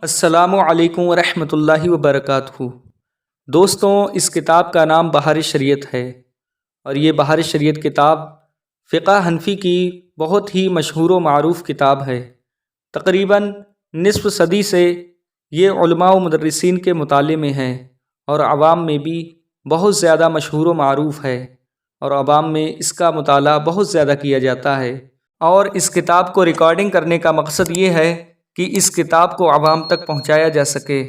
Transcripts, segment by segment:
السلام علیکم ورحمۃ اللہ وبرکاتہ۔ دوستوں، اس کتاب کا نام بہار شریعت ہے، اور یہ بہار شریعت کتاب فقہ حنفی کی بہت ہی مشہور و معروف کتاب ہے۔ تقریباً نصف صدی سے یہ علماء و مدرسین کے مطالعے میں ہے، اور عوام میں بھی بہت زیادہ مشہور و معروف ہے، اور عوام میں اس کا مطالعہ بہت زیادہ کیا جاتا ہے۔ اور اس کتاب کو ریکارڈنگ کرنے کا مقصد یہ ہے کہ اس کتاب کو عوام تک پہنچایا جا سکے،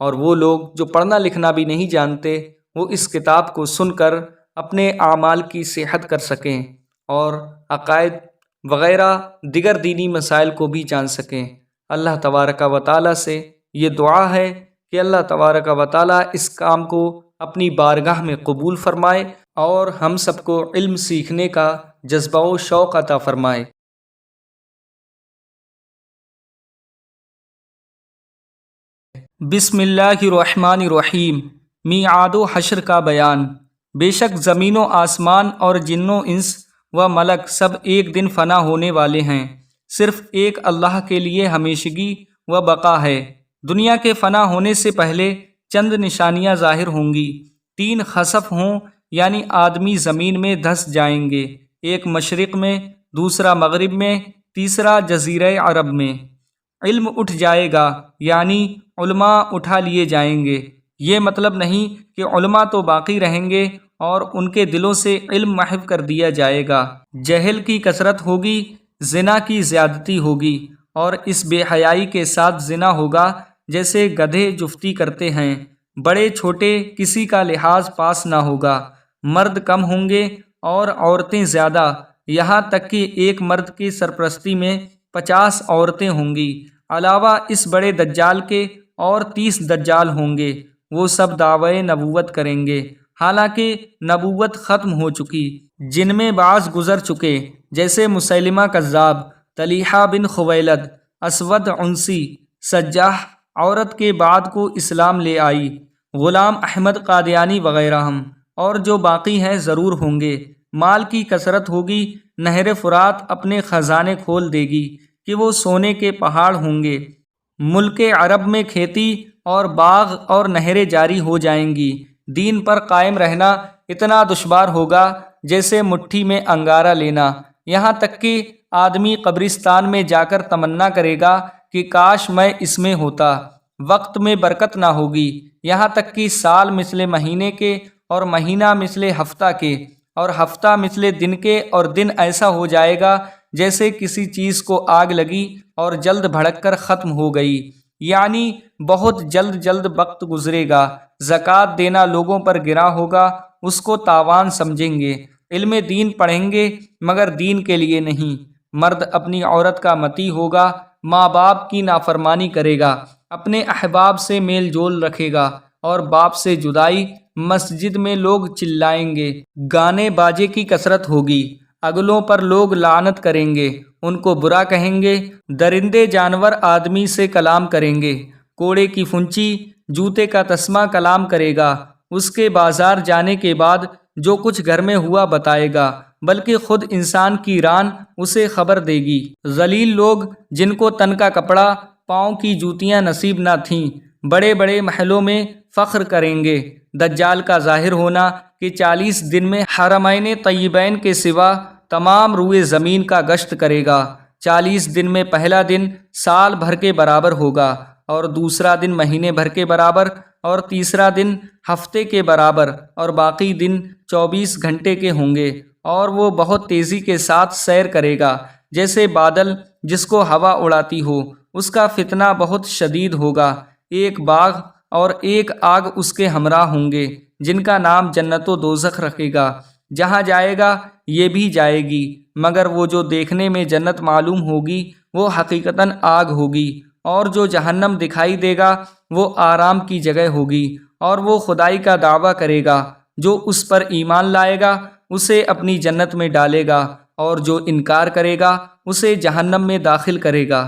اور وہ لوگ جو پڑھنا لکھنا بھی نہیں جانتے وہ اس کتاب کو سن کر اپنے اعمال کی صحت کر سکیں، اور عقائد وغیرہ دیگر دینی مسائل کو بھی جان سکیں۔ اللہ تبارک و تعالیٰ سے یہ دعا ہے کہ اللہ تبارک و تعالیٰ اس کام کو اپنی بارگاہ میں قبول فرمائے، اور ہم سب کو علم سیکھنے کا جذبہ و شوق عطا فرمائے۔ بسم اللہ الرحمن الرحیم۔ میعاد و حشر کا بیان۔ بے شک زمین و آسمان اور جن و انس و ملک سب ایک دن فنا ہونے والے ہیں، صرف ایک اللہ کے لیے ہمیشگی و بقا ہے۔ دنیا کے فنا ہونے سے پہلے چند نشانیاں ظاہر ہوں گی۔ 3 خسف ہوں، یعنی آدمی زمین میں دھس جائیں گے، ایک مشرق میں، دوسرا مغرب میں، تیسرا جزیرہ عرب میں۔ علم اٹھ جائے گا، یعنی علماء اٹھا لیے جائیں گے۔ یہ مطلب نہیں کہ علماء تو باقی رہیں گے اور ان کے دلوں سے علم محو کر دیا جائے گا۔ جہل کی کثرت ہوگی، زنا کی زیادتی ہوگی، اور اس بے حیائی کے ساتھ زنا ہوگا جیسے گدھے جفتی کرتے ہیں۔ بڑے چھوٹے کسی کا لحاظ پاس نہ ہوگا۔ مرد کم ہوں گے اور عورتیں زیادہ، یہاں تک کہ ایک مرد کی سرپرستی میں 50 عورتیں ہوں گی۔ علاوہ اس بڑے دجال کے اور 30 دجال ہوں گے، وہ سب دعوی نبوت کریں گے، حالانکہ نبوت ختم ہو چکی۔ جن میں بعض گزر چکے، جیسے مسیلمہ کذاب، طلیحہ بن خویلد، اسود عنسی، سجاح عورت کے بعد کو اسلام لے آئی، غلام احمد قادیانی وغیرہ ہم، اور جو باقی ہیں ضرور ہوں گے۔ مال کی کثرت ہوگی، نہر فرات اپنے خزانے کھول دے گی کہ وہ سونے کے پہاڑ ہوں گے۔ ملک عرب میں کھیتی اور باغ اور نہریں جاری ہو جائیں گی۔ دین پر قائم رہنا اتنا دشوار ہوگا جیسے مٹھی میں انگارہ لینا، یہاں تک کہ آدمی قبرستان میں جا کر تمنا کرے گا کہ کاش میں اس میں ہوتا۔ وقت میں برکت نہ ہوگی، یہاں تک کہ سال مثل مہینے کے اور مہینہ مثل ہفتہ کے اور ہفتہ مثل دن کے، اور دن ایسا ہو جائے گا جیسے کسی چیز کو آگ لگی اور جلد بھڑک کر ختم ہو گئی، یعنی بہت جلد وقت گزرے گا۔ زکوٰۃ دینا لوگوں پر گراں ہوگا، اس کو تاوان سمجھیں گے۔ علم دین پڑھیں گے مگر دین کے لیے نہیں۔ مرد اپنی عورت کا مطیع ہوگا، ماں باپ کی نافرمانی کرے گا، اپنے احباب سے میل جول رکھے گا، اور باپ سے جدائی۔ مسجد میں لوگ چلائیں گے، گانے باجے کی کثرت ہوگی، اگلوں پر لوگ لعنت کریں گے، ان کو برا کہیں گے۔ درندے جانور آدمی سے کلام کریں گے، کوڑے کی فنچی، جوتے کا تسمہ کلام کرے گا، اس کے بازار جانے کے بعد جو کچھ گھر میں ہوا بتائے گا، بلکہ خود انسان کی ران اسے خبر دے گی۔ ذلیل لوگ جن کو تن کا کپڑا، پاؤں کی جوتیاں نصیب نہ تھیں، بڑے بڑے محلوں میں فخر کریں گے۔ دجال کا ظاہر ہونا کہ 40 دن میں حرمین طیبین کے سوا تمام روئے زمین کا گشت کرے گا۔ 40 دن میں پہلا دن سال بھر کے برابر ہوگا، اور دوسرا دن مہینے بھر کے برابر، اور تیسرا دن ہفتے کے برابر، اور باقی دن 24 گھنٹے کے ہوں گے۔ اور وہ بہت تیزی کے ساتھ سیر کرے گا، جیسے بادل جس کو ہوا اڑاتی ہو۔ اس کا فتنہ بہت شدید ہوگا۔ ایک باغ اور ایک آگ اس کے ہمراہ ہوں گے، جن کا نام جنت و دوزخ رکھے گا۔ جہاں جائے گا یہ بھی جائے گی، مگر وہ جو دیکھنے میں جنت معلوم ہوگی وہ حقیقتاً آگ ہوگی، اور جو جہنم دکھائی دے گا وہ آرام کی جگہ ہوگی۔ اور وہ خدائی کا دعویٰ کرے گا، جو اس پر ایمان لائے گا اسے اپنی جنت میں ڈالے گا، اور جو انکار کرے گا اسے جہنم میں داخل کرے گا۔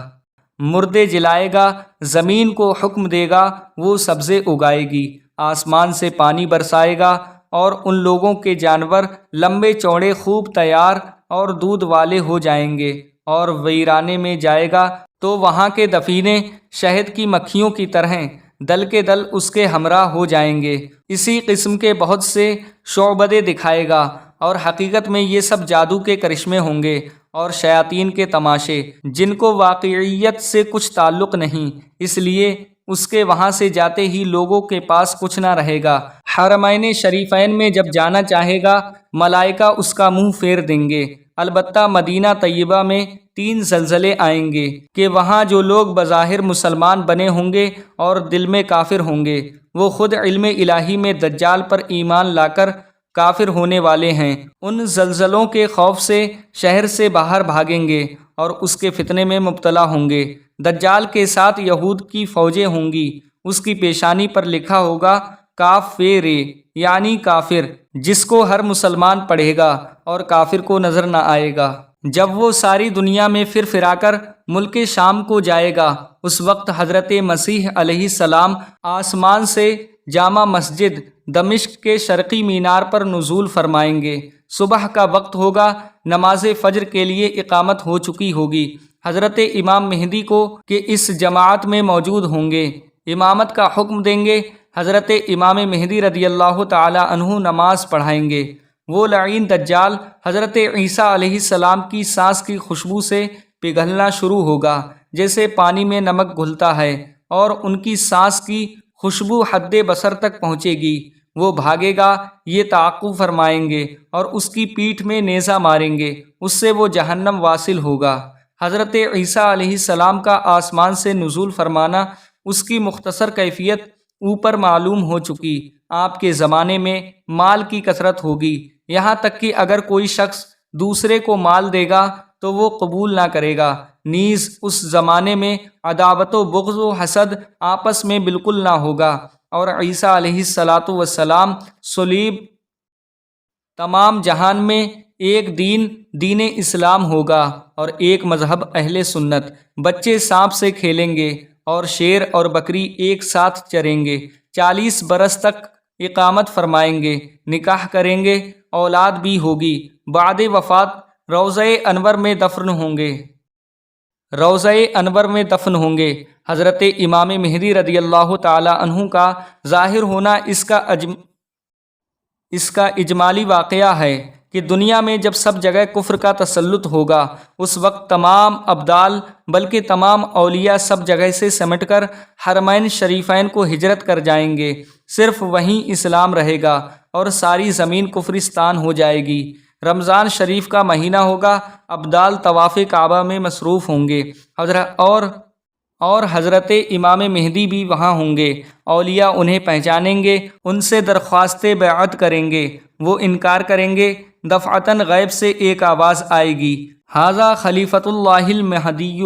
مردے جلائے گا، زمین کو حکم دے گا، وہ سبزے اگائے گی، آسمان سے پانی برسائے گا، اور ان لوگوں کے جانور لمبے چوڑے خوب تیار اور دودھ والے ہو جائیں گے، اور ویرانے میں جائے گا تو وہاں کے دفینے شہد کی مکھیوں کی طرح دل کے دل اس کے ہمراہ ہو جائیں گے۔ اسی قسم کے بہت سے شعبدے دکھائے گا، اور حقیقت میں یہ سب جادو کے کرشمے ہوں گے اور شیاطین کے تماشے، جن کو واقعیت سے کچھ تعلق نہیں، اس لیے اس کے وہاں سے جاتے ہی لوگوں کے پاس کچھ نہ رہے گا۔ حرمین شریفین میں جب جانا چاہے گا ملائکہ اس کا منہ پھیر دیں گے۔ البتہ مدینہ طیبہ میں 3 زلزلے آئیں گے کہ وہاں جو لوگ بظاہر مسلمان بنے ہوں گے اور دل میں کافر ہوں گے، وہ خود علم الہی میں دجال پر ایمان لا کر کافر ہونے والے ہیں۔ ان زلزلوں کے خوف سے شہر سے باہر بھاگیں گے اور اس کے فتنے میں مبتلا ہوں گے۔ دجال کے ساتھ یہود کی فوجیں ہوں گی، اس کی پیشانی پر لکھا ہوگا کافر، یعنی کافر، جس کو ہر مسلمان پڑھے گا اور کافر کو نظر نہ آئے گا۔ جب وہ ساری دنیا میں پھر پھرا کر ملک شام کو جائے گا، اس وقت حضرت مسیح علیہ السلام آسمان سے جامع مسجد دمشق کے شرقی مینار پر نزول فرمائیں گے۔ صبح کا وقت ہوگا، نماز فجر کے لیے اقامت ہو چکی ہوگی۔ حضرت امام مہدی کو کہ اس جماعت میں موجود ہوں گے، امامت کا حکم دیں گے۔ حضرت امام مہدی رضی اللہ تعالی عنہ نماز پڑھائیں گے۔ وہ لعین دجال حضرت عیسیٰ علیہ السلام کی سانس کی خوشبو سے پگھلنا شروع ہوگا جیسے پانی میں نمک گھلتا ہے، اور ان کی سانس کی خوشبو حد بصر تک پہنچے گی۔ وہ بھاگے گا، یہ تعقب فرمائیں گے اور اس کی پیٹھ میں نیزہ ماریں گے، اس سے وہ جہنم واصل ہوگا۔ حضرت عیسیٰ علیہ السلام کا آسمان سے نزول فرمانا، اس کی مختصر کیفیت اوپر معلوم ہو چکی۔ آپ کے زمانے میں مال کی کثرت ہوگی، یہاں تک کہ اگر کوئی شخص دوسرے کو مال دے گا تو وہ قبول نہ کرے گا۔ نیز اس زمانے میں عداوت و بغض و حسد آپس میں بالکل نہ ہوگا، اور عیسیٰ علیہ السلام صلیب تمام جہان میں ایک دین اسلام ہوگا اور ایک مذہب اہل سنت۔ بچے سانپ سے کھیلیں گے اور شیر اور بکری ایک ساتھ چریں گے۔ 40 برس تک اقامت فرمائیں گے، نکاح کریں گے، اولاد بھی ہوگی۔ بعد وفات روضہ انور میں دفن ہوں گے۔ حضرت امام مہدی رضی اللہ تعالی عنہ کا ظاہر ہونا اس کا اجمالی واقعہ ہے کہ دنیا میں جب سب جگہ کفر کا تسلط ہوگا، اس وقت تمام ابدال بلکہ تمام اولیاء سب جگہ سے سمٹ کر حرمین شریفین کو ہجرت کر جائیں گے۔ صرف وہیں اسلام رہے گا اور ساری زمین کفرستان ہو جائے گی۔ رمضان شریف کا مہینہ ہوگا، ابدال طواف کعبہ میں مصروف ہوں گے، اور حضرت امام مہدی بھی وہاں ہوں گے۔ اولیاء انہیں پہچانیں گے، ان سے درخواست بیعت کریں گے، وہ انکار کریں گے۔ دفعتاً غیب سے ایک آواز آئے گی، ھذا خلیفۃ اللہ المہدی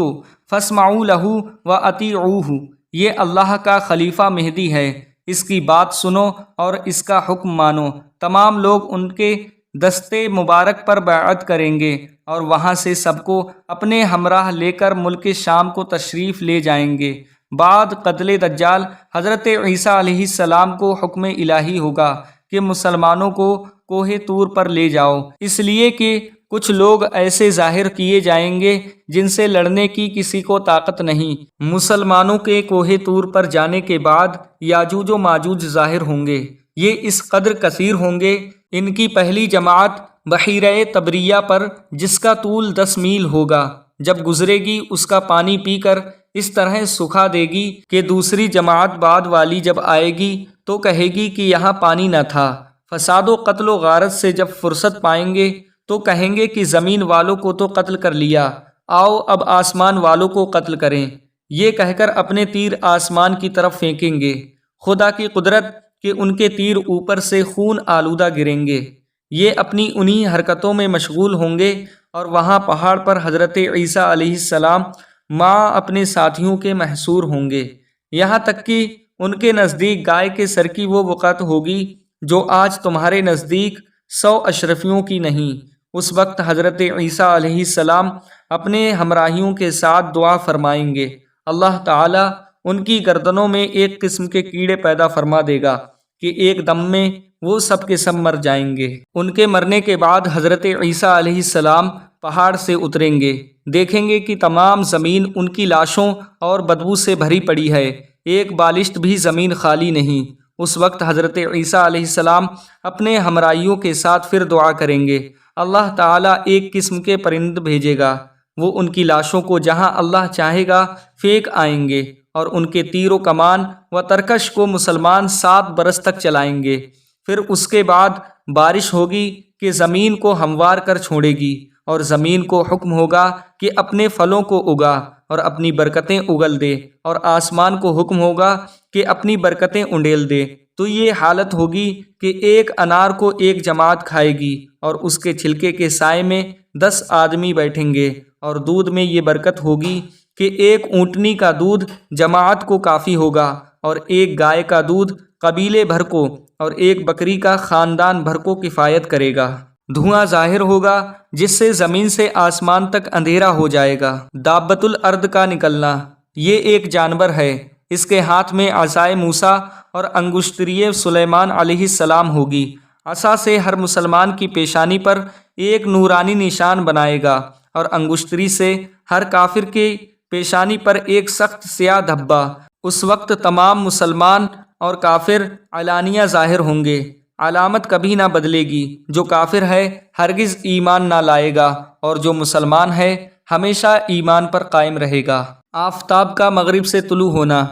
فاسمعوا لہ واطیعوہ، یہ اللہ کا خلیفہ مہدی ہے، اس کی بات سنو اور اس کا حکم مانو۔ تمام لوگ ان کے دستے مبارک پر بیعت کریں گے اور وہاں سے سب کو اپنے ہمراہ لے کر ملک شام کو تشریف لے جائیں گے۔ بعد قتل دجال حضرت عیسیٰ علیہ السلام کو حکم الہی ہوگا کہ مسلمانوں کو کوہ طور پر لے جاؤ، اس لیے کہ کچھ لوگ ایسے ظاہر کیے جائیں گے جن سے لڑنے کی کسی کو طاقت نہیں۔ مسلمانوں کے کوہ طور پر جانے کے بعد یاجوج و ماجوج ظاہر ہوں گے، یہ اس قدر کثیر ہوں گے۔ ان کی پہلی جماعت بحیرہ تبریہ پر، جس کا طول 10 میل ہوگا، جب گزرے گی اس کا پانی پی کر اس طرح سکھا دے گی کہ دوسری جماعت بعد والی جب آئے گی تو کہے گی کہ یہاں پانی نہ تھا۔ فساد و قتل و غارت سے جب فرصت پائیں گے تو کہیں گے کہ زمین والوں کو تو قتل کر لیا، آؤ اب آسمان والوں کو قتل کریں۔ یہ کہہ کر اپنے تیر آسمان کی طرف پھینکیں گے، خدا کی قدرت کہ ان کے تیر اوپر سے خون آلودہ گریں گے۔ یہ اپنی انہی حرکتوں میں مشغول ہوں گے، اور وہاں پہاڑ پر حضرت عیسیٰ علیہ السلام ماں اپنے ساتھیوں کے محصور ہوں گے، یہاں تک کہ ان کے نزدیک گائے کے سر کی وہ وقعت ہوگی جو آج تمہارے نزدیک 100 اشرفیوں کی نہیں۔ اس وقت حضرت عیسیٰ علیہ السلام اپنے ہمراہیوں کے ساتھ دعا فرمائیں گے، اللہ تعالیٰ ان کی گردنوں میں ایک قسم کے کیڑے پیدا فرما دے گا کہ ایک دم میں وہ سب کے سب مر جائیں گے۔ ان کے مرنے کے بعد حضرت عیسیٰ علیہ السلام پہاڑ سے اتریں گے، دیکھیں گے کہ تمام زمین ان کی لاشوں اور بدبو سے بھری پڑی ہے، ایک بالشت بھی زمین خالی نہیں۔ اس وقت حضرت عیسیٰ علیہ السلام اپنے ہمراہیوں کے ساتھ پھر دعا کریں گے۔ اللہ تعالیٰ ایک قسم کے پرند بھیجے گا، وہ ان کی لاشوں کو جہاں اللہ چاہے گا پھینک آئیں گے، اور ان کے تیر و کمان و ترکش کو مسلمان 7 برس تک چلائیں گے۔ پھر اس کے بعد بارش ہوگی کہ زمین کو ہموار کر چھوڑے گی، اور زمین کو حکم ہوگا کہ اپنے پھلوں کو اگا اور اپنی برکتیں اگل دے، اور آسمان کو حکم ہوگا کہ اپنی برکتیں انڈیل دے۔ تو یہ حالت ہوگی کہ ایک انار کو ایک جماعت کھائے گی، اور اس کے چھلکے کے سائے میں 10 آدمی بیٹھیں گے، اور دودھ میں یہ برکت ہوگی کہ ایک اونٹنی کا دودھ جماعت کو کافی ہوگا، اور ایک گائے کا دودھ قبیلے بھر کو، اور ایک بکری کا خاندان بھر کو کفایت کرے گا۔ دھواں ظاہر ہوگا جس سے زمین سے آسمان تک اندھیرا ہو جائے گا۔ دابۃ الارض کا نکلنا، یہ ایک جانور ہے، اس کے ہاتھ میں عصائے موسیٰ اور انگشتری سلیمان علیہ السلام ہوگی۔ عصا سے ہر مسلمان کی پیشانی پر ایک نورانی نشان بنائے گا، اور انگشتری سے ہر کافر کی پیشانی پر ایک سخت سیاہ دھبا۔ اس وقت تمام مسلمان اور کافر علانیہ ظاہر ہوں گے، علامت کبھی نہ بدلے گی۔ جو کافر ہے ہرگز ایمان نہ لائے گا، اور جو مسلمان ہے ہمیشہ ایمان پر قائم رہے گا۔ آفتاب کا مغرب سے طلوع ہونا،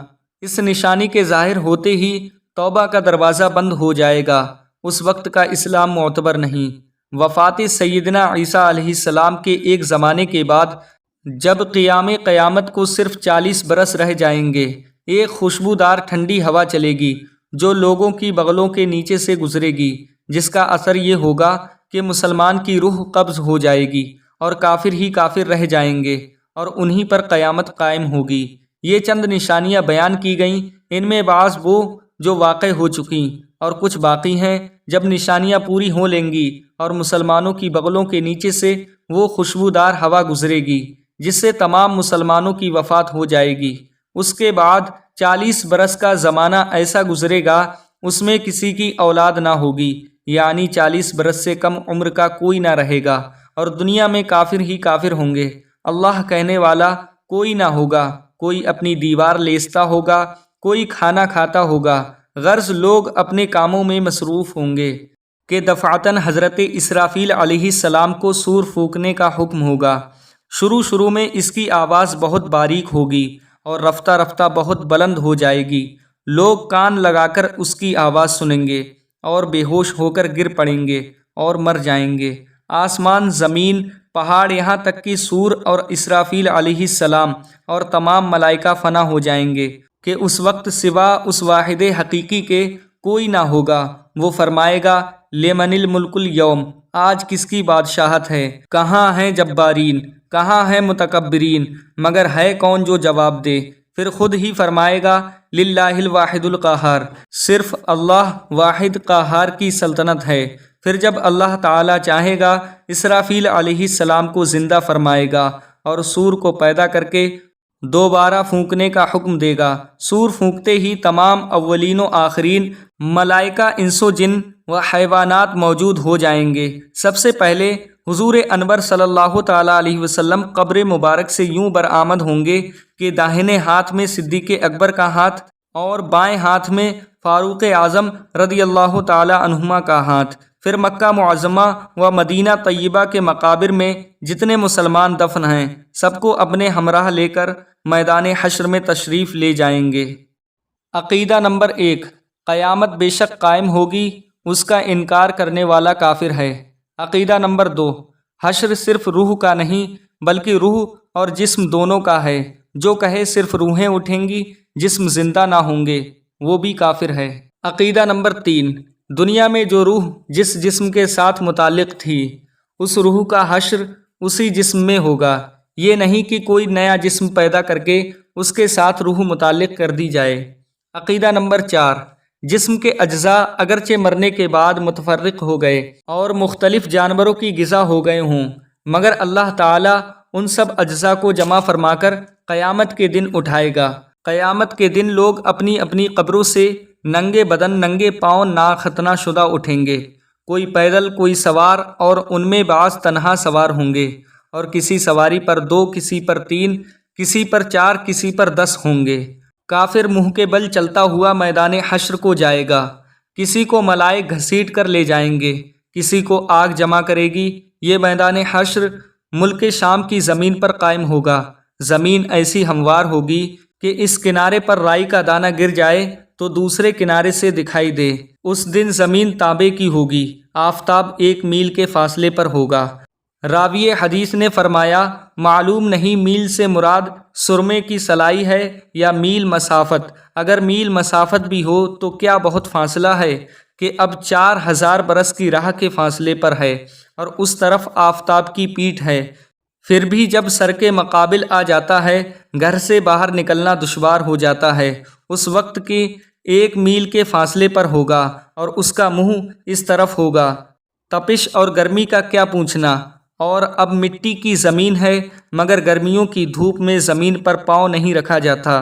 اس نشانی کے ظاہر ہوتے ہی توبہ کا دروازہ بند ہو جائے گا، اس وقت کا اسلام معتبر نہیں۔ وفات سیدنا عیسیٰ علیہ السلام کے ایک زمانے کے بعد جب قیامت کو صرف 40 برس رہ جائیں گے، ایک خوشبودار ٹھنڈی ہوا چلے گی جو لوگوں کی بغلوں کے نیچے سے گزرے گی، جس کا اثر یہ ہوگا کہ مسلمان کی روح قبض ہو جائے گی، اور کافر ہی کافر رہ جائیں گے، اور انہی پر قیامت قائم ہوگی۔ یہ چند نشانیاں بیان کی گئیں، ان میں بعض وہ جو واقع ہو چکیں، اور کچھ باقی ہیں۔ جب نشانیاں پوری ہو لیں گی اور مسلمانوں کی بغلوں کے نیچے سے وہ خوشبودار ہوا گزرے گی جس سے تمام مسلمانوں کی وفات ہو جائے گی، اس کے بعد 40 برس کا زمانہ ایسا گزرے گا اس میں کسی کی اولاد نہ ہوگی، یعنی 40 برس سے کم عمر کا کوئی نہ رہے گا، اور دنیا میں کافر ہی کافر ہوں گے۔ اللہ کہنے والا کوئی نہ ہوگا، کوئی اپنی دیوار لیستا ہوگا، کوئی کھانا کھاتا ہوگا، غرض لوگ اپنے کاموں میں مصروف ہوں گے کہ دفعتاً حضرت اسرافیل علیہ السلام کو سور پھونکنے کا حکم ہوگا۔ شروع میں اس کی آواز بہت باریک ہوگی اور رفتہ رفتہ بہت بلند ہو جائے گی، لوگ کان لگا کر اس کی آواز سنیں گے اور بے ہوش ہو کر گر پڑیں گے اور مر جائیں گے۔ آسمان، زمین، پہاڑ، یہاں تک کہ سور اور اسرافیل علیہ السلام اور تمام ملائکہ فنا ہو جائیں گے کہ اس وقت سوا اس واحد حقیقی کے کوئی نہ ہوگا۔ وہ فرمائے گا لمن الملک اليوم، آج کس کی بادشاہت ہے؟ کہاں ہیں جبارین، کہاں ہیں متکبرین؟ مگر ہے کون جو جواب دے؟ پھر خود ہی فرمائے گا للہ الواحد القہار، صرف اللہ واحد قہار کی سلطنت ہے۔ پھر جب اللہ تعالی چاہے گا اسرافیل علیہ السلام کو زندہ فرمائے گا اور سور کو پیدا کر کے دوبارہ پھونکنے کا حکم دے گا۔ سور پھونکتے ہی تمام اولین و آخرین ملائکہ، انس و جن و حیوانات موجود ہو جائیں گے۔ سب سے پہلے حضور انور صلی اللہ تعالیٰ علیہ وسلم قبر مبارک سے یوں برآمد ہوں گے کہ داہنے ہاتھ میں صدیق اکبر کا ہاتھ اور بائیں ہاتھ میں فاروق اعظم رضی اللہ تعالیٰ عنہما کا ہاتھ۔ پھر مکہ معظمہ و مدینہ طیبہ کے مقابر میں جتنے مسلمان دفن ہیں سب کو اپنے ہمراہ لے کر میدان حشر میں تشریف لے جائیں گے۔ عقیدہ نمبر 1، قیامت بے شک قائم ہوگی، اس کا انکار کرنے والا کافر ہے۔ عقیدہ نمبر 2، حشر صرف روح کا نہیں بلکہ روح اور جسم دونوں کا ہے۔ جو کہے صرف روحیں اٹھیں گی، جسم زندہ نہ ہوں گے، وہ بھی کافر ہے۔ عقیدہ نمبر 3، دنیا میں جو روح جس جسم کے ساتھ متعلق تھی، اس روح کا حشر اسی جسم میں ہوگا۔ یہ نہیں کہ کوئی نیا جسم پیدا کر کے اس کے ساتھ روح متعلق کر دی جائے۔ عقیدہ نمبر 4، جسم کے اجزاء اگرچہ مرنے کے بعد متفرق ہو گئے اور مختلف جانوروں کی غذا ہو گئے ہوں، مگر اللہ تعالیٰ ان سب اجزاء کو جمع فرما کر قیامت کے دن اٹھائے گا۔ قیامت کے دن لوگ اپنی اپنی قبروں سے ننگے بدن، ننگے پاؤں، ناختنہ شدہ اٹھیں گے، کوئی پیدل، کوئی سوار، اور ان میں بعض تنہا سوار ہوں گے، اور کسی سواری پر 2، کسی پر 3، کسی پر 4، کسی پر 10 ہوں گے۔ کافر منہ کے بل چلتا ہوا میدان حشر کو جائے گا۔ کسی کو ملائک گھسیٹ کر لے جائیں گے، کسی کو آگ جمع کرے گی۔ یہ میدان حشر ملک شام کی زمین پر قائم ہوگا۔ زمین ایسی ہموار ہوگی کہ اس کنارے پر رائی کا دانہ گر جائے تو دوسرے کنارے سے دکھائی دے۔ اس دن زمین تانبے کی ہوگی، آفتاب 1 میل کے فاصلے پر ہوگا۔ راوی حدیث نے فرمایا، معلوم نہیں میل سے مراد سرمے کی سلائی ہے یا میل مسافت۔ اگر میل مسافت بھی ہو تو کیا بہت فاصلہ ہے کہ اب 4000 برس کی راہ کے فاصلے پر ہے اور اس طرف آفتاب کی پیٹھ ہے۔ پھر بھی جب سر کے مقابل آ جاتا ہے، گھر سے باہر نکلنا دشوار ہو جاتا ہے۔ اس وقت کی 1 میل کے فاصلے پر ہوگا اور اس کا منہ اس طرف ہوگا۔ تپش اور گرمی کا کیا پوچھنا، اور اب مٹی کی زمین ہے مگر گرمیوں کی دھوپ میں زمین پر پاؤں نہیں رکھا جاتا۔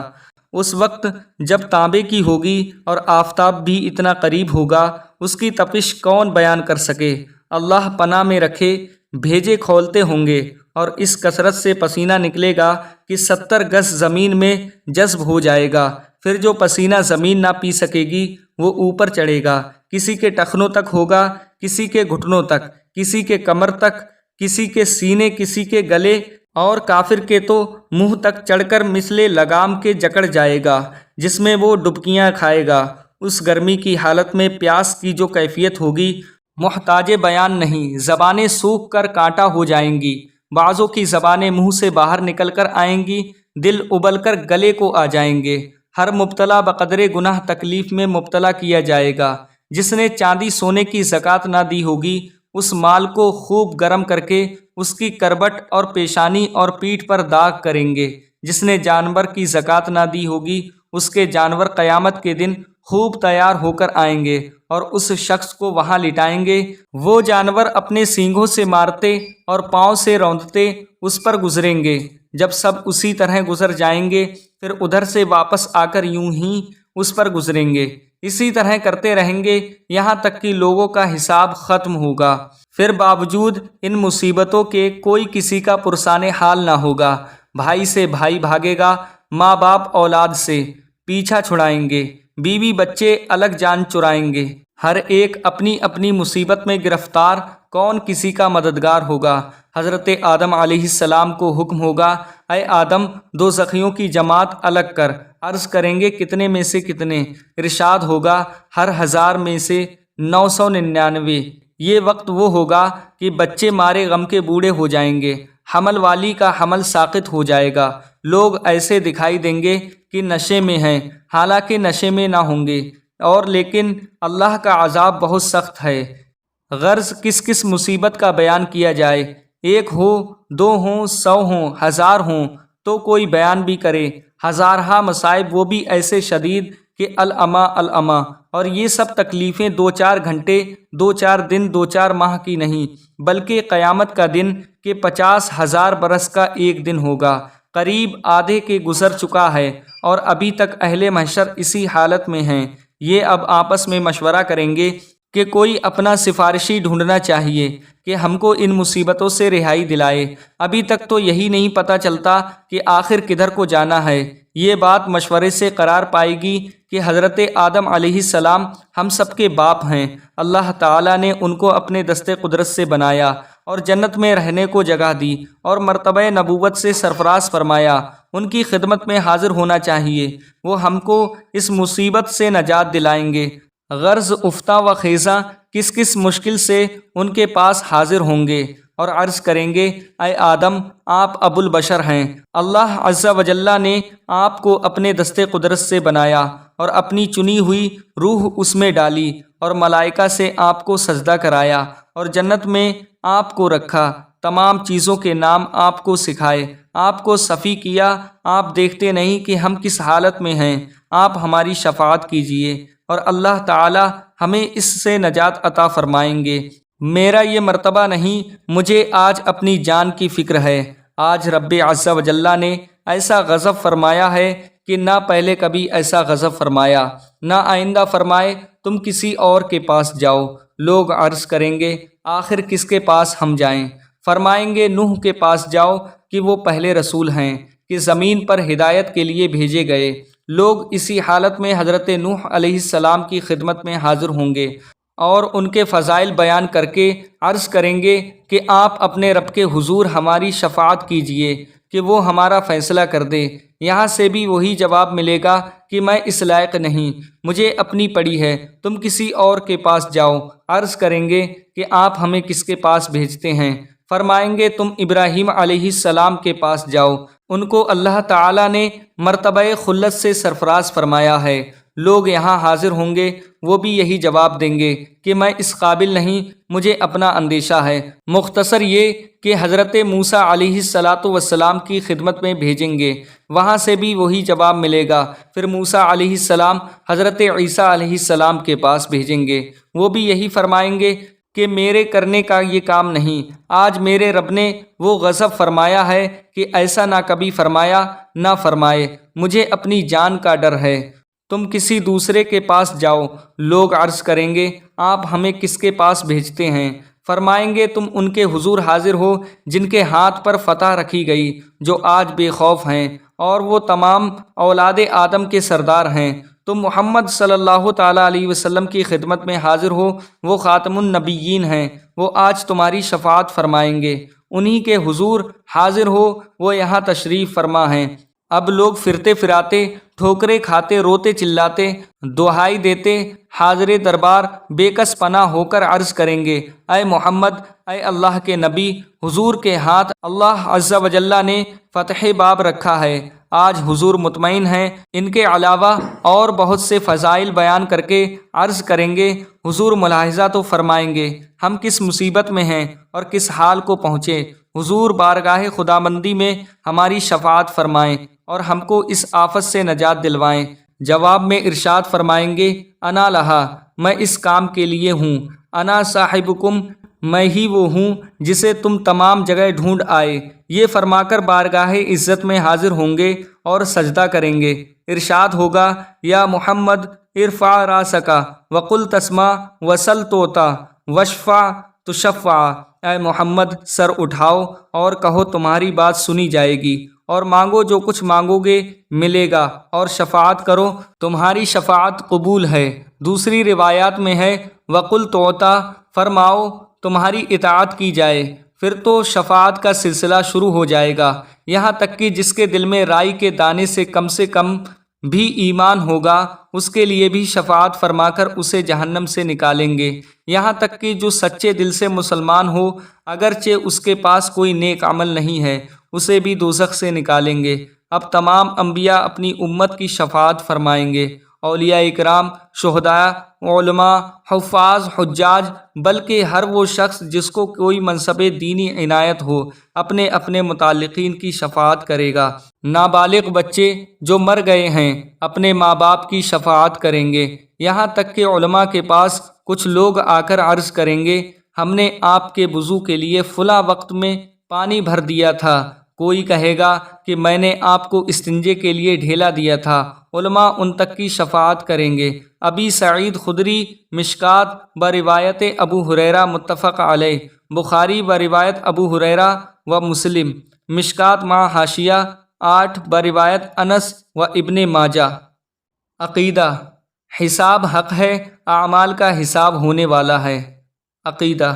اس وقت جب تانبے کی ہوگی اور آفتاب بھی اتنا قریب ہوگا، اس کی تپش کون بیان کر سکے۔ اللہ پناہ میں رکھے، بھیجے کھولتے ہوں گے اور اس کثرت سے پسینہ نکلے گا کہ 70 گز زمین میں جذب ہو جائے گا۔ پھر جو پسینہ زمین نہ پی سکے گی وہ اوپر چڑھے گا، کسی کے ٹخنوں تک ہوگا، کسی کے گھٹنوں تک، کسی کے کمر تک، کسی کے سینے، کسی کے گلے، اور کافر کے تو منہ تک چڑھ کر مثل لگام کے جکڑ جائے گا جس میں وہ ڈبکیاں کھائے گا۔ اس گرمی کی حالت میں پیاس کی جو کیفیت ہوگی محتاج بیان نہیں، زبانیں سوکھ کر کانٹا ہو جائیں گی، بعضوں کی زبانیں منہ سے باہر نکل کر آئیں گی، دل ابل کر گلے کو آ جائیں گے۔ ہر مبتلا بقدر گناہ تکلیف میں مبتلا کیا جائے گا۔ جس نے چاندی سونے کی زکوٰۃ نہ دی ہوگی، اس مال کو خوب گرم کر کے اس کی کربٹ اور پیشانی اور پیٹھ پر داغ کریں گے۔ جس نے جانور کی زکوٰۃ نہ دی ہوگی، اس کے جانور قیامت کے دن خوب تیار ہو کر آئیں گے اور اس شخص کو وہاں لٹائیں گے۔ وہ جانور اپنے سینگوں سے مارتے اور پاؤں سے روندتے اس پر گزریں گے۔ جب سب اسی طرح گزر جائیں گے، پھر ادھر سے واپس آ کر یوں ہی اس پر گزریں گے۔ اسی طرح کرتے رہیں گے یہاں تک کہ لوگوں کا حساب ختم ہوگا۔ پھر باوجود ان مصیبتوں کے کوئی کسی کا پرسان حال نہ ہوگا۔ بھائی سے بھائی بھاگے گا، ماں باپ اولاد سے پیچھا چھڑائیں گے، بیوی بچے الگ جان چرائیں گے۔ ہر ایک اپنی اپنی مصیبت میں گرفتار، کون کسی کا مددگار ہوگا۔ حضرت آدم علیہ السلام کو حکم ہوگا، اے آدم، دوزخیوں کی جماعت الگ کر۔ عرض کریں گے کتنے میں سے کتنے؟ ارشاد ہوگا ہر 1000 میں سے 999۔ یہ وقت وہ ہوگا کہ بچے مارے غم کے بوڑھے ہو جائیں گے، حمل والی کا حمل ساقط ہو جائے گا۔ لوگ ایسے دکھائی دیں گے کہ نشے میں ہیں، حالانکہ نشے میں نہ ہوں گے، اور لیکن اللہ کا عذاب بہت سخت ہے۔ غرض کس کس مصیبت کا بیان کیا جائے؟ 1 ہو، 2 ہوں، 100 ہوں، 1000 ہوں تو کوئی بیان بھی کرے۔ ہزارہا مصائب وہ بھی ایسے شدید کہ العما العما، اور یہ سب تکلیفیں 2-4 گھنٹے، 2-4 دن، 2-4 ماہ کی نہیں، بلکہ قیامت کا دن کہ 50,000 برس کا ایک دن ہوگا۔ قریب آدھے کے گزر چکا ہے اور ابھی تک اہل محشر اسی حالت میں ہیں۔ یہ اب آپس میں مشورہ کریں گے کہ کوئی اپنا سفارشی ڈھونڈنا چاہیے کہ ہم کو ان مصیبتوں سے رہائی دلائے۔ ابھی تک تو یہی نہیں پتہ چلتا کہ آخر کدھر کو جانا ہے۔ یہ بات مشورے سے قرار پائے گی کہ حضرت آدم علیہ السلام ہم سب کے باپ ہیں۔ اللہ تعالیٰ نے ان کو اپنے دست قدرت سے بنایا اور جنت میں رہنے کو جگہ دی اور مرتبہ نبوت سے سرفراز فرمایا۔ ان کی خدمت میں حاضر ہونا چاہیے، وہ ہم کو اس مصیبت سے نجات دلائیں گے۔ غرض افتہ و خیزاں کس کس مشکل سے ان کے پاس حاضر ہوں گے اور عرض کریں گے، اے آدم، آپ ابو البشر ہیں۔ اللہ عز و جل نے آپ کو اپنے دست قدرت سے بنایا اور اپنی چنی ہوئی روح اس میں ڈالی اور ملائکہ سے آپ کو سجدہ کرایا اور جنت میں آپ کو رکھا، تمام چیزوں کے نام آپ کو سکھائے، آپ کو صفی کیا۔ آپ دیکھتے نہیں کہ ہم کس حالت میں ہیں، آپ ہماری شفاعت کیجیے اور اللہ تعالی ہمیں اس سے نجات عطا فرمائیں گے۔ میرا یہ مرتبہ نہیں، مجھے آج اپنی جان کی فکر ہے۔ آج رب عز و جل نے ایسا غضب فرمایا ہے کہ نہ پہلے کبھی ایسا غضب فرمایا، نہ آئندہ فرمائے تم کسی اور کے پاس جاؤ۔ لوگ عرض کریں گے آخر کس کے پاس ہم جائیں؟ فرمائیں گے نوح کے پاس جاؤ کہ وہ پہلے رسول ہیں کہ زمین پر ہدایت کے لیے بھیجے گئے۔ لوگ اسی حالت میں حضرت نوح علیہ السلام کی خدمت میں حاضر ہوں گے اور ان کے فضائل بیان کر کے عرض کریں گے کہ آپ اپنے رب کے حضور ہماری شفاعت کیجئے کہ وہ ہمارا فیصلہ کر دے۔ یہاں سے بھی وہی جواب ملے گا کہ میں اس لائق نہیں، مجھے اپنی پڑی ہے، تم کسی اور کے پاس جاؤ۔ عرض کریں گے کہ آپ ہمیں کس کے پاس بھیجتے ہیں؟ فرمائیں گے تم ابراہیم علیہ السلام کے پاس جاؤ، ان کو اللہ تعالیٰ نے مرتبہ خلت سے سرفراز فرمایا ہے۔ لوگ یہاں حاضر ہوں گے، وہ بھی یہی جواب دیں گے کہ میں اس قابل نہیں، مجھے اپنا اندیشہ ہے۔ مختصر یہ کہ حضرت موسیٰ علیہ السلام کی خدمت میں بھیجیں گے، وہاں سے بھی وہی جواب ملے گا۔ پھر موسیٰ علیہ السلام حضرت عیسیٰ علیہ السلام کے پاس بھیجیں گے، وہ بھی یہی فرمائیں گے کہ میرے کرنے کا یہ کام نہیں، آج میرے رب نے وہ غضب فرمایا ہے کہ ایسا نہ کبھی فرمایا نہ فرمائے، مجھے اپنی جان کا ڈر ہے، تم کسی دوسرے کے پاس جاؤ۔ لوگ عرض کریں گے آپ ہمیں کس کے پاس بھیجتے ہیں؟ فرمائیں گے تم ان کے حضور حاضر ہو جن کے ہاتھ پر فتح رکھی گئی، جو آج بے خوف ہیں، اور وہ تمام اولاد آدم کے سردار ہیں۔ تم محمد صلی اللہ تعالیٰ علیہ وسلم کی خدمت میں حاضر ہو، وہ خاتم النبیین ہیں، وہ آج تمہاری شفاعت فرمائیں گے۔ انہی کے حضور حاضر ہو، وہ یہاں تشریف فرما ہیں۔ اب لوگ پھرتے پھراتے، ٹھوکریں کھاتے، روتے چلاتے، دہائی دیتے حاضر دربار بے کس پناہ ہو کر عرض کریں گے اے محمد، اے اللہ کے نبی، حضور کے ہاتھ اللہ عز و جل نے فتح باب رکھا ہے۔ آج حضور مطمئن ہیں۔ ان کے علاوہ اور بہت سے فضائل بیان کر کے عرض کریں گے حضور ملاحظہ تو فرمائیں گے ہم کس مصیبت میں ہیں اور کس حال کو پہنچے، حضور بارگاہ خداوندی میں ہماری شفاعت فرمائیں اور ہم کو اس آفت سے نجات دلوائیں۔ جواب میں ارشاد فرمائیں گے انا لہا، میں اس کام کے لیے ہوں، انا صاحبکم، میں ہی وہ ہوں جسے تم تمام جگہ ڈھونڈ آئے۔ یہ فرما کر بارگاہ عزت میں حاضر ہوں گے اور سجدہ کریں گے۔ ارشاد ہوگا یا محمد ارفع راسک وقل تسمع وسل توتا واشفع تشفع، اے محمد سر اٹھاؤ اور کہو تمہاری بات سنی جائے گی، اور مانگو جو کچھ مانگو گے ملے گا، اور شفاعت کرو تمہاری شفاعت قبول ہے۔ دوسری روایات میں ہے وقل توتا، فرماؤ تمہاری اطاعت کی جائے، پھر تو شفاعت کا سلسلہ شروع ہو جائے گا، یہاں تک کہ جس کے دل میں رائی کے دانے سے کم بھی ایمان ہوگا اس کے لیے بھی شفاعت فرما کر اسے جہنم سے نکالیں گے، یہاں تک کہ جو سچے دل سے مسلمان ہو اگرچہ اس کے پاس کوئی نیک عمل نہیں ہے اسے بھی دوزخ سے نکالیں گے۔ اب تمام انبیاء اپنی امت کی شفاعت فرمائیں گے، اولیاء اکرام، شہداء، علماء، حفاظ، حجاج، بلکہ ہر وہ شخص جس کو کوئی منصب دینی عنایت ہو اپنے اپنے متعلقین کی شفاعت کرے گا۔ نابالغ بچے جو مر گئے ہیں اپنے ماں باپ کی شفاعت کریں گے، یہاں تک کہ علماء کے پاس کچھ لوگ آ کر عرض کریں گے ہم نے آپ کے وضو کے لیے فلاں وقت میں پانی بھر دیا تھا، کوئی کہے گا کہ میں نے آپ کو استنجے کے لیے ڈھیلا دیا تھا، علماء ان تک کی شفاعت کریں گے۔ ابی سعید خدری مشکات بروایت ابو ہریرہ متفق علیہ، بخاری بروایت ابو ہریرہ و مسلم، مشکات مع حاشیہ 8 بروایت انس و ابن ماجہ۔ عقیدہ، حساب حق ہے، اعمال کا حساب ہونے والا ہے۔ عقیدہ،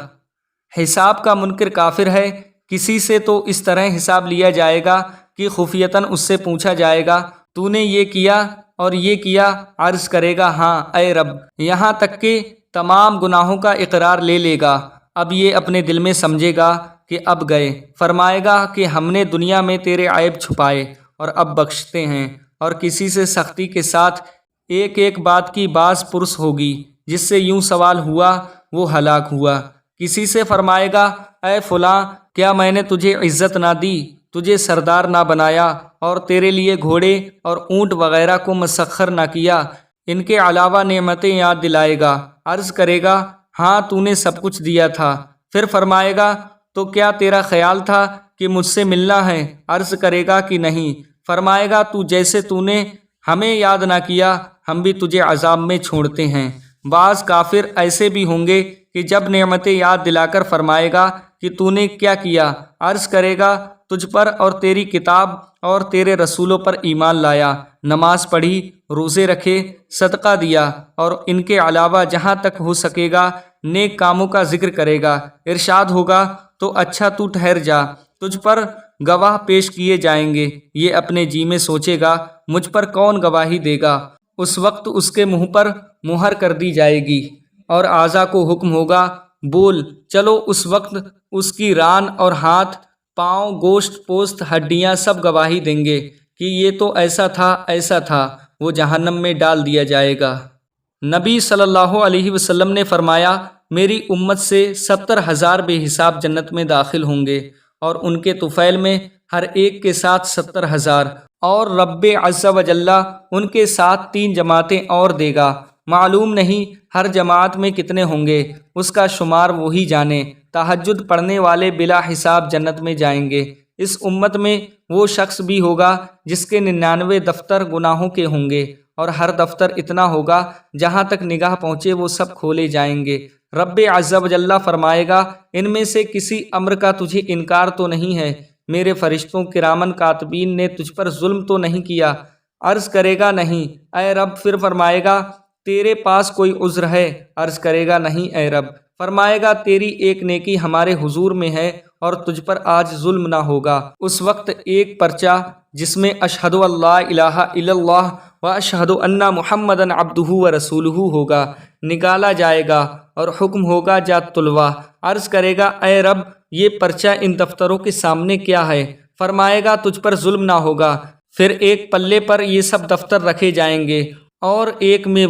حساب کا منکر کافر ہے۔ کسی سے تو اس طرح حساب لیا جائے گا کہ خفیتاً اس سے پوچھا جائے گا تو نے یہ کیا اور یہ کیا، عرض کرے گا ہاں اے رب، یہاں تک کہ تمام گناہوں کا اقرار لے لے گا۔ اب یہ اپنے دل میں سمجھے گا کہ اب گئے، فرمائے گا کہ ہم نے دنیا میں تیرے عیب چھپائے اور اب بخشتے ہیں، اور کسی سے سختی کے ساتھ ایک ایک بات کی باز پرس ہوگی، جس سے یوں سوال ہوا وہ ہلاک ہوا۔ کسی سے فرمائے گا اے فلاں، کیا میں نے تجھے عزت نہ دی، تجھے سردار نہ بنایا اور تیرے لیے گھوڑے اور اونٹ وغیرہ کو مسخر نہ کیا؟ ان کے علاوہ نعمتیں یاد دلائے گا، عرض کرے گا ہاں تو نے سب کچھ دیا تھا۔ پھر فرمائے گا تو کیا تیرا خیال تھا کہ مجھ سے ملنا ہے؟ عرض کرے گا کہ نہیں۔ فرمائے گا جیسے تو نے ہمیں یاد نہ کیا ہم بھی تجھے عذاب میں چھوڑتے ہیں۔ بعض کافر ایسے بھی ہوں گے کہ جب نعمتیں یاد دلا کر فرمائے گا کہ تو نے کیا کیا؟ عرض کرے گا تجھ پر اور تیری کتاب اور تیرے رسولوں پر ایمان لایا، نماز پڑھی، روزے رکھے، صدقہ دیا اور ان کے علاوہ جہاں تک ہو سکے گا نیک کاموں کا ذکر کرے گا۔ ارشاد ہوگا تو اچھا تو ٹھہر جا، تجھ پر گواہ پیش کیے جائیں گے۔ یہ اپنے جی میں سوچے گا مجھ پر کون گواہی دے گا؟ اس وقت اس کے منہ پر مہر کر دی جائے گی اور اعضاء کو حکم ہوگا بول چلو۔ اس وقت اس کی ران اور ہاتھ، پاؤں، گوشت، پوست، ہڈیاں سب گواہی دیں گے کہ یہ تو ایسا تھا، ایسا تھا۔ وہ جہنم میں ڈال دیا جائے گا۔ نبی صلی اللہ علیہ وسلم نے فرمایا میری امت سے 70,000 بے حساب جنت میں داخل ہوں گے اور ان کے طفیل میں ہر ایک کے ساتھ 70,000، اور رب عز و جل ان کے ساتھ 3 جماعتیں اور دے گا۔ معلوم نہیں ہر جماعت میں کتنے ہوں گے، اس کا شمار وہی جانے۔ تہجد پڑھنے والے بلا حساب جنت میں جائیں گے۔ اس امت میں وہ شخص بھی ہوگا جس کے 99 دفتر گناہوں کے ہوں گے، اور ہر دفتر اتنا ہوگا جہاں تک نگاہ پہنچے وہ سب کھولے جائیں گے۔ رب عز و جل فرمائے گا ان میں سے کسی امر کا تجھے انکار تو نہیں ہے؟ میرے فرشتوں کرامن کاتبین نے تجھ پر ظلم تو نہیں کیا؟ عرض کرے گا نہیں اے رب۔ پھر فرمائے گا تیرے پاس کوئی عذر ہے؟ عرض کرے گا نہیں اے رب۔ فرمائے گا تیری ایک نیکی ہمارے حضور میں ہے اور تجھ پر آج ظلم نہ ہوگا۔ اس وقت ایک پرچہ جس میں اشہد اللہ الہ الا اللہ و اشہد ان محمدن عبدہ و رسولہ ہوگا نکالا جائے گا اور حکم ہوگا جا تلوا۔ عرض کرے گا اے رب یہ پرچہ ان دفتروں کے سامنے کیا ہے؟ فرمائے گا تجھ پر ظلم نہ ہوگا۔ پھر ایک پلے پر یہ سب دفتر رکھے جائیں گے اور ایک میں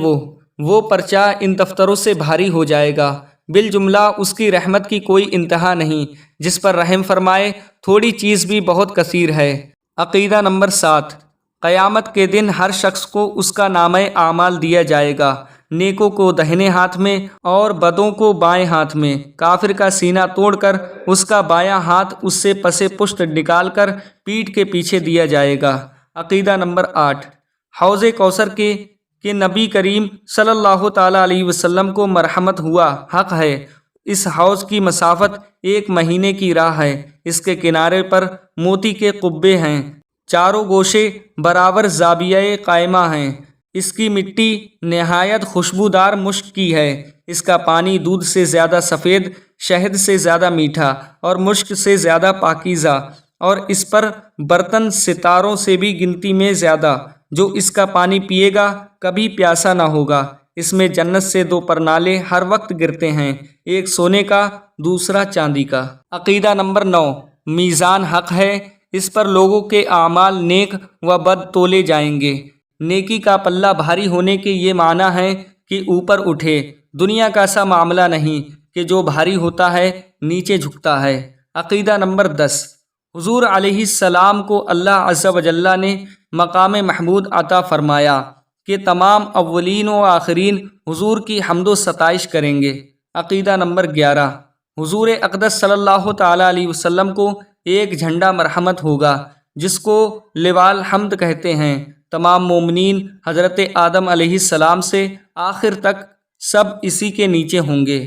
وہ پرچہ ان دفتروں سے بھاری ہو جائے گا۔ بالجملہ اس کی رحمت کی کوئی انتہا نہیں، جس پر رحم فرمائے تھوڑی چیز بھی بہت کثیر ہے۔ عقیدہ نمبر 7، قیامت کے دن ہر شخص کو اس کا نامہ اعمال دیا جائے گا، نیکوں کو دہنے ہاتھ میں اور بدوں کو بائیں ہاتھ میں۔ کافر کا سینہ توڑ کر اس کا بایاں ہاتھ اس سے پس پشت نکال کر پیٹھ کے پیچھے دیا جائے گا۔ عقیدہ نمبر 8، حوض کوثر کے نبی کریم صلی اللہ تعالیٰ علیہ وسلم کو مرحمت ہوا حق ہے۔ اس حوض کی مسافت 1 مہینے کی راہ ہے۔ اس کے کنارے پر موتی کے قبے ہیں، چاروں گوشے برابر زاویہ قائمہ ہیں۔ اس کی مٹی نہایت خوشبودار مشک کی ہے۔ اس کا پانی دودھ سے زیادہ سفید، شہد سے زیادہ میٹھا اور مشک سے زیادہ پاکیزہ، اور اس پر برتن ستاروں سے بھی گنتی میں زیادہ۔ جو اس کا پانی پیے گا کبھی پیاسا نہ ہوگا۔ اس میں جنت سے 2 پرنالے ہر وقت گرتے ہیں، ایک سونے کا دوسرا چاندی کا۔ عقیدہ نمبر 9، میزان حق ہے۔ اس پر لوگوں کے اعمال نیک و بد تولے جائیں گے۔ نیکی کا پلہ بھاری ہونے کے یہ معنی ہے کہ اوپر اٹھے۔ دنیا کا سا معاملہ نہیں کہ جو بھاری ہوتا ہے نیچے جھکتا ہے۔ عقیدہ نمبر 10، حضور علیہ السلام کو اللہ عز و جل نے مقام محمود عطا فرمایا کہ تمام اولین و آخرین حضور کی حمد و ستائش کریں گے۔ عقیدہ نمبر 11، حضور اقدس صلی اللہ تعالیٰ علیہ وسلم کو ایک جھنڈا مرحمت ہوگا جس کو لواء الحمد کہتے ہیں۔ تمام مومنین حضرت آدم علیہ السلام سے آخر تک سب اسی کے نیچے ہوں گے۔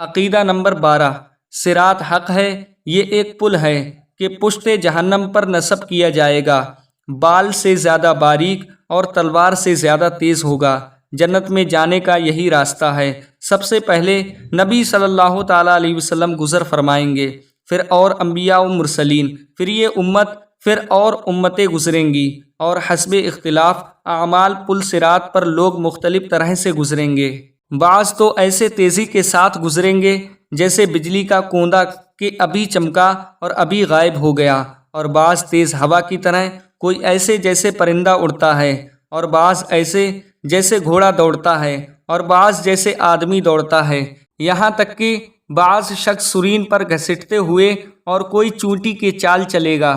عقیدہ نمبر 12، صراط حق ہے۔ یہ ایک پل ہے کہ پشت جہنم پر نصب کیا جائے گا، بال سے زیادہ باریک اور تلوار سے زیادہ تیز ہوگا۔ جنت میں جانے کا یہی راستہ ہے۔ سب سے پہلے نبی صلی اللہ تعالیٰ علیہ وسلم گزر فرمائیں گے، پھر اور انبیاء و مرسلین، پھر یہ امت، پھر اور امتیں گزریں گی، اور حسب اختلاف اعمال پل صراط پر لوگ مختلف طرح سے گزریں گے۔ بعض تو ایسے تیزی کے ساتھ گزریں گے جیسے بجلی کا کوندا کہ ابھی چمکا اور ابھی غائب ہو گیا، اور بعض تیز ہوا کی طرح، کوئی ایسے جیسے پرندہ اڑتا ہے، اور بعض ایسے جیسے گھوڑا دوڑتا ہے، اور بعض جیسے آدمی دوڑتا ہے، یہاں تک کہ بعض شخص سرین پر گھسیٹتے ہوئے اور کوئی چونٹی کے چال چلے گا۔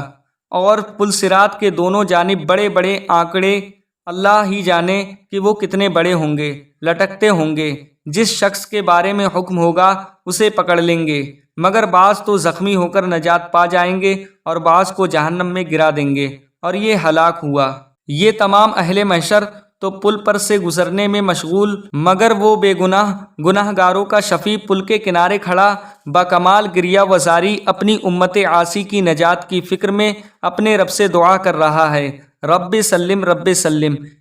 اور پل صراط کے دونوں جانب بڑے بڑے آنکڑے، اللہ ہی جانے کہ وہ کتنے بڑے ہوں گے، لٹکتے ہوں گے۔ جس شخص کے بارے میں حکم ہوگا اسے پکڑ لیں گے، مگر بعض تو زخمی ہو کر نجات پا جائیں گے اور بعض کو جہنم میں گرا دیں گے، اور یہ ہلاک ہوا۔ یہ تمام اہل محشر تو پل پر سے گزرنے میں مشغول، مگر وہ بے گناہ گناہ گاروں کا شفیع پل کے کنارے کھڑا بکمال گریہ وزاری اپنی امت عاصی کی نجات کی فکر میں اپنے رب سے دعا کر رہا ہے، رب سلم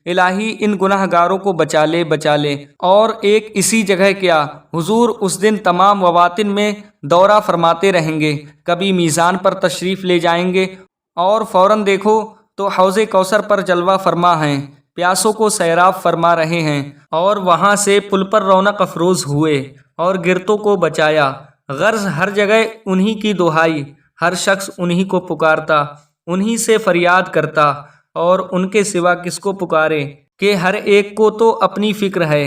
الہی ان گناہ گاروں کو بچا لے۔ اور ایک اسی جگہ کیا، حضور اس دن تمام مواطن میں دورہ فرماتے رہیں گے، کبھی میزان پر تشریف لے جائیں گے اور فوراً دیکھو تو حوض کوثر پر جلوہ فرما ہیں، پیاسوں کو سیراب فرما رہے ہیں، اور وہاں سے پل پر رونق افروز ہوئے اور گرتوں کو بچایا۔ غرض ہر جگہ انہی کی دہائی، ہر شخص انہی کو پکارتا، انہی سے فریاد کرتا، اور ان کے سوا کس کو پکارے کہ ہر ایک کو تو اپنی فکر ہے،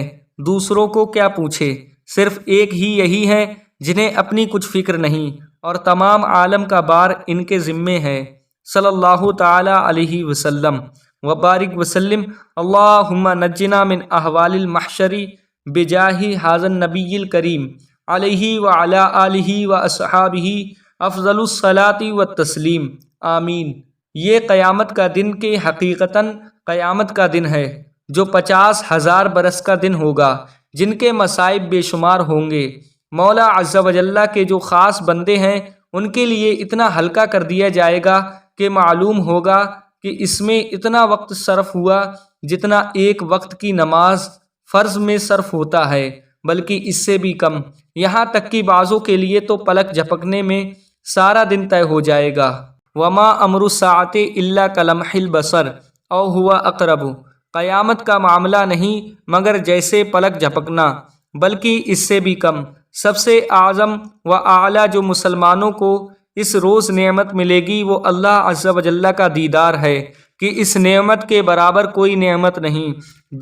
دوسروں کو کیا پوچھے۔ صرف ایک ہی یہی ہے جنہیں اپنی کچھ فکر نہیں، اور تمام عالم کا بار ان کے ذمے ہے۔ صلی اللہ تعالی علیہ وسلم وبارک وسلم۔ اللہم نجنا من احوال المحشر بجاہ ھذا النبی الکریم علیہ وعلی آلہ واصحابہ افضل الصلاۃ والتسلیم، آمین۔ یہ قیامت کا دن کہ حقیقتاً قیامت کا دن ہے، جو 50,000 برس کا دن ہوگا، جن کے مصائب بے شمار ہوں گے۔ مولا عز و جل کے جو خاص بندے ہیں ان کے لیے اتنا ہلکا کر دیا جائے گا کہ معلوم ہوگا کہ اس میں اتنا وقت صرف ہوا جتنا ایک وقت کی نماز فرض میں صرف ہوتا ہے، بلکہ اس سے بھی کم، یہاں تک کہ بعضوں کے لیے تو پلک جھپکنے میں سارا دن طے ہو جائے گا۔ وما امر الساعۃ الا کلمح البصر او هو اقرب، قیامت کا معاملہ نہیں مگر جیسے پلک جھپکنا، بلکہ اس سے بھی کم۔ سب سے اعظم و اعلیٰ جو مسلمانوں کو اس روز نعمت ملے گی وہ اللہ عز و جل کا دیدار ہے، کہ اس نعمت کے برابر کوئی نعمت نہیں۔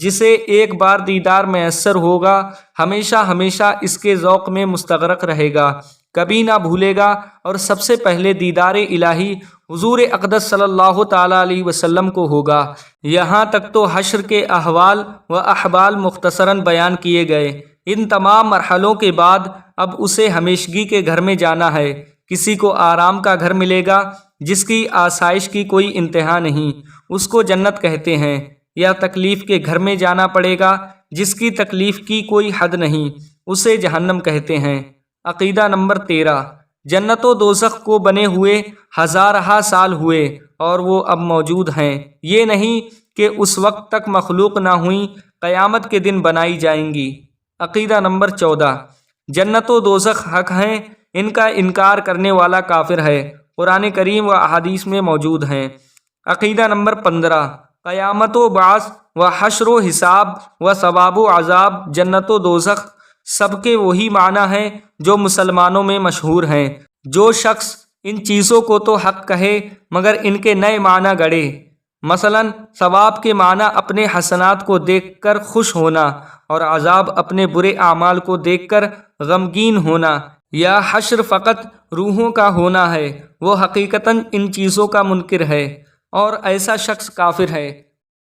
جسے ایک بار دیدار میسر ہوگا ہمیشہ ہمیشہ اس کے ذوق میں مستغرق رہے گا، کبھی نہ بھولے گا، اور سب سے پہلے دیدار الہی حضور اقدس صلی اللہ تعالی علیہ وسلم کو ہوگا۔ یہاں تک تو حشر کے احوال و احوال مختصراً بیان کیے گئے۔ ان تمام مرحلوں کے بعد اب اسے ہمیشگی کے گھر میں جانا ہے۔ کسی کو آرام کا گھر ملے گا جس کی آسائش کی کوئی انتہا نہیں، اس کو جنت کہتے ہیں، یا تکلیف کے گھر میں جانا پڑے گا جس کی تکلیف کی کوئی حد نہیں، اسے جہنم کہتے ہیں۔ عقیدہ نمبر 13۔ جنت و دوزخ کو بنے ہوئے ہزارہا سال ہوئے اور وہ اب موجود ہیں، یہ نہیں کہ اس وقت تک مخلوق نہ ہوئیں، قیامت کے دن بنائی جائیں گی۔ عقیدہ نمبر 14۔ جنت و دوزخ حق ہیں، ان کا انکار کرنے والا کافر ہے، قرآن کریم و احادیث میں موجود ہیں۔ عقیدہ نمبر 15۔ قیامت و بعث و حشر و حساب و ثواب و عذاب، جنت و دوزخ سب کے وہی معنی ہیں جو مسلمانوں میں مشہور ہیں۔ جو شخص ان چیزوں کو تو حق کہے مگر ان کے نئے معنی گڑے، مثلاً ثواب کے معنی اپنے حسنات کو دیکھ کر خوش ہونا، اور عذاب اپنے برے اعمال کو دیکھ کر غمگین ہونا، یا حشر فقط روحوں کا ہونا ہے، وہ حقیقتاً ان چیزوں کا منکر ہے، اور ایسا شخص کافر ہے۔